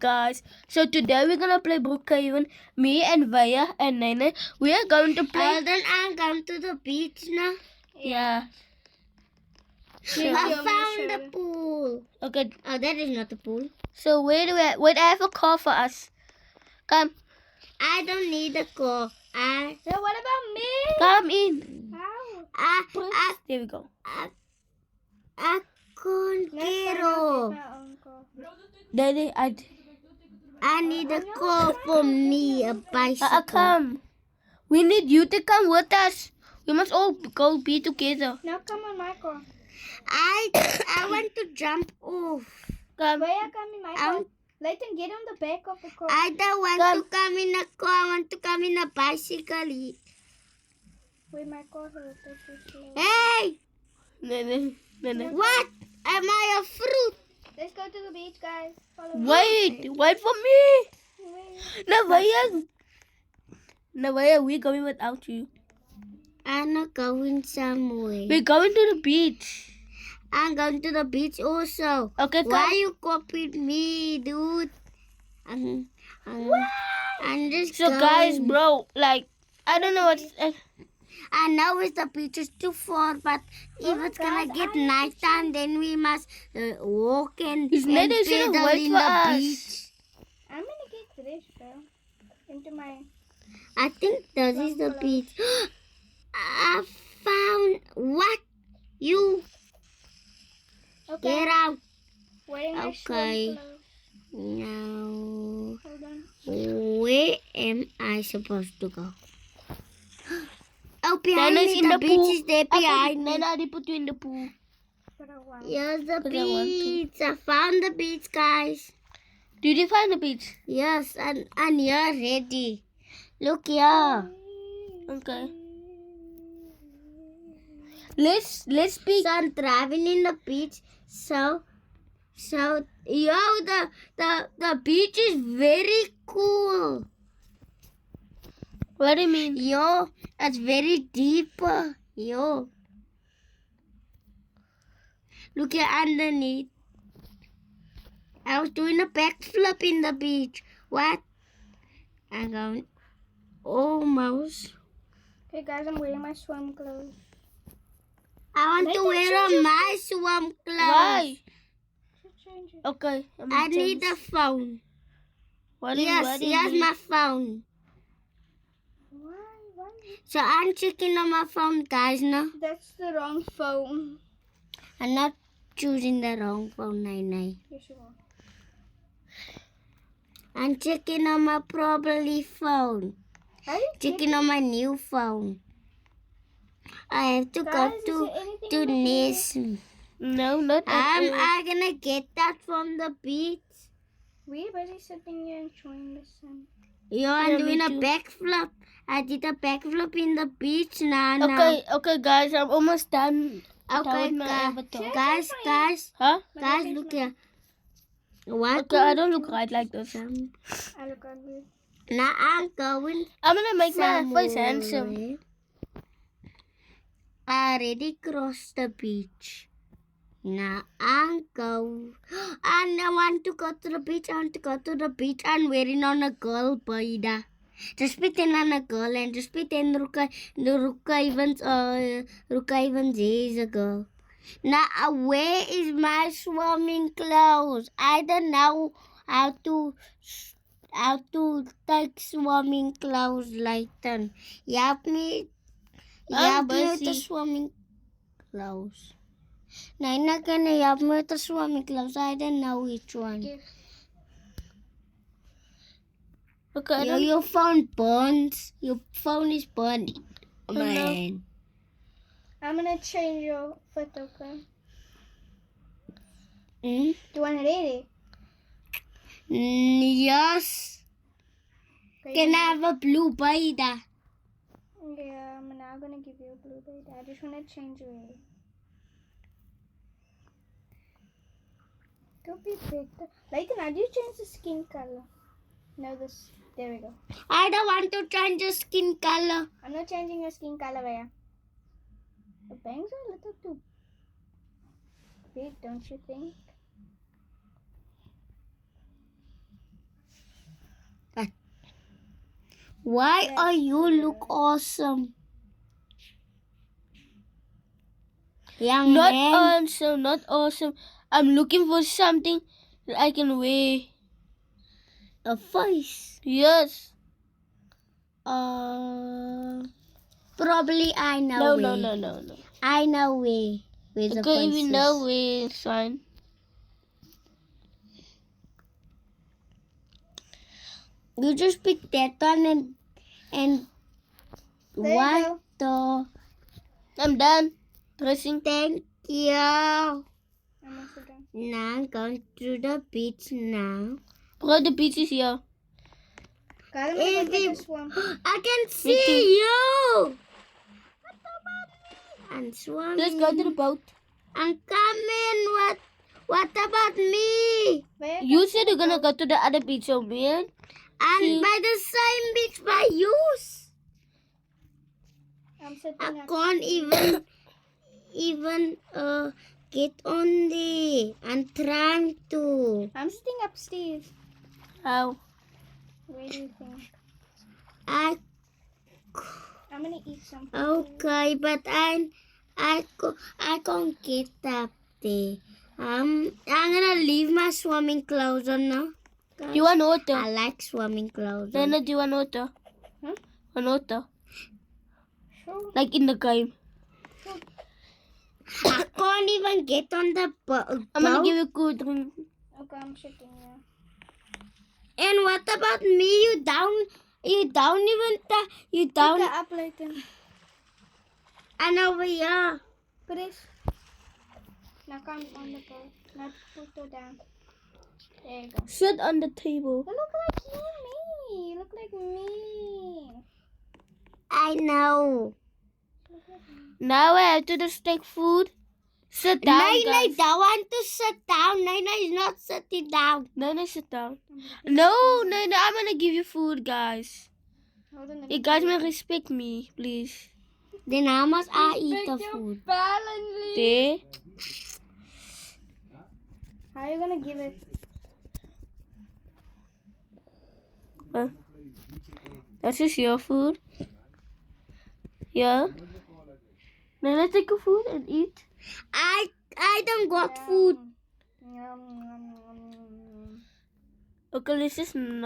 guys. So today we're gonna play Brookhaven. Me and Vaya and Nene. We are going to play. Then I'm going to the beach now. Yeah. I found the pool. Okay. Oh, that is not the pool. So where do we? Wait, I have a call for us. Come. I don't need a car. So what about me? Come in. How? There we go. I can't get off. Daddy, I need a car for me, a bicycle. come. We need you to come with us. We must all go be together. Now come on my car. I want to jump off. Come. Where come in my car? Leighton, get on the back of the car. I don't want to come in a car. I want to come in a bicycle. Wait, my car will take you slow. Hey! Nene. What? Am I a fruit? Let's go to the beach, guys. Follow me. Wait for me. Wait. No, Vaya, we're going without you. I'm not going somewhere. We're going to the beach. I'm going to the beach also. Okay, come. Why you copied me, dude? I'm just So going. guys, bro, like, I don't know what's... I know it's the beach is too far, but if it's gonna get nighttime, then we must walk and Nene should've pedal wait in for the us. beach. I'm gonna get this, bro. Into my. I think this is the beach. I found what? You Okay. get out. Wearing my Okay. swim clothes. Now, Hold on. where am I supposed to go? Oh, behind Nana's me, in the the beach pool. is there behind me. Nana, they put you in the pool. But I want. Here's the 'Cause I want to. beach. I found the beach, guys. Did you find the beach? Yes, and you're ready. Look here. Okay. Let's speak. So I'm driving in the beach. So yo, the beach is very cool. What do you mean? Yo, it's very deep. Yo. Look here underneath. I was doing a backflip in the beach. What? I'm going almost. Okay, guys, I'm wearing my swim clothes. I want to wear my swim clothes. Why? Should change it. Okay. I need a phone. What do you Yes, here's my phone. Why? So I'm checking on my phone, guys, now. That's the wrong phone. I'm not choosing the wrong phone, Nine. Yes, you are. I'm checking on my properly phone. How do you Checking on my new phone. I have to Guys, go is there anything to in the Ness. No, not at all. I'm gonna get that from the beach. We're busy sitting here enjoying the sun. Yo, I'm Yeah, doing me a too. backflip. I did a backflip in the beach now. Okay, guys, I'm almost done. Okay, with my avatar. guys, Huh? guys, look here. What? Okay, I don't look right like this. I look ugly. Now I'm going I'm gonna make my face somewhere. handsome. I already crossed the beach. Now I'm going. And I want to go to the beach. I want to go to the beach. I'm wearing on a girl, Baida. Just pretend I'm a girl and just pretend Ruka Evans is a girl. Now, where is my swimming clothes? I don't know how to take swimming clothes, Leighton. Help me with the busy. swimming clothes. Naina, can you help me with the swimming clothes? I don't know which one. Yes. Okay, Your phone burns. Your phone is burning. no. Man. I'm gonna change your foot, okay? Hmm? Do you want it ready? Yes. Okay, Can I have a blue Baida? Yeah, I'm now gonna give you a blue bait. I just wanna change your hair. Go be better. Leighton, how do you change the skin color? No, this. There we go. I don't want to change the skin color. I'm not changing your skin color, Raya. The bangs are a little too big, don't you think? Why are you look awesome? Young Not man. awesome, not awesome. I'm looking for something that I can wear. A voice. Yes. Probably I know No, way. no, no, no, no. I know way. With the Okay, we voices. know we sign. You just pick that one and There you what go. the? I'm done. Dressing. Thank you. I'm also done. Now I'm going to the beach now. Bro, the beach is here. Guys, I'm gonna go Hey, to the swamp. I can too. see you. I'm swimming. Let's go to the boat. I'm coming. What about me? Where? You said you're gonna go to the other beach, oh man. And See? by the same beach by use. I'm sitting I up. can't even get on there. I'm trying to. I'm sitting upstairs. How? Where do you think? I I'm gonna eat something. okay, but I can't get up there. I'm gonna leave my swimming clothes on now. Do you want water? I like swimming clothes. Then do you want water? Hmm? Want water? Sure. Like in the game. I can't even get on the boat. I'm gonna give you a cool drink. Okay, I'm sitting there. And what about me? You down Pick it up later. and over here. Chris. Now come on the boat. Now put it down. There you go. Sit on the table. You look like me. You look like me. I know. Now I have to just take food. Sit down, Nana guys. don't want to sit down. Nana is not sitting down. Nana, sit down. No, Nana, I'm gonna give you food, guys. Hold on, let You me guys tell must respect me, please. Then how must I eat the Respect your food? balance. There. How are you gonna give it? This is your food. Yeah. Nana, take your food and eat. I don't got food. Yum, yum, yum, yum, yum. Okay, this is not.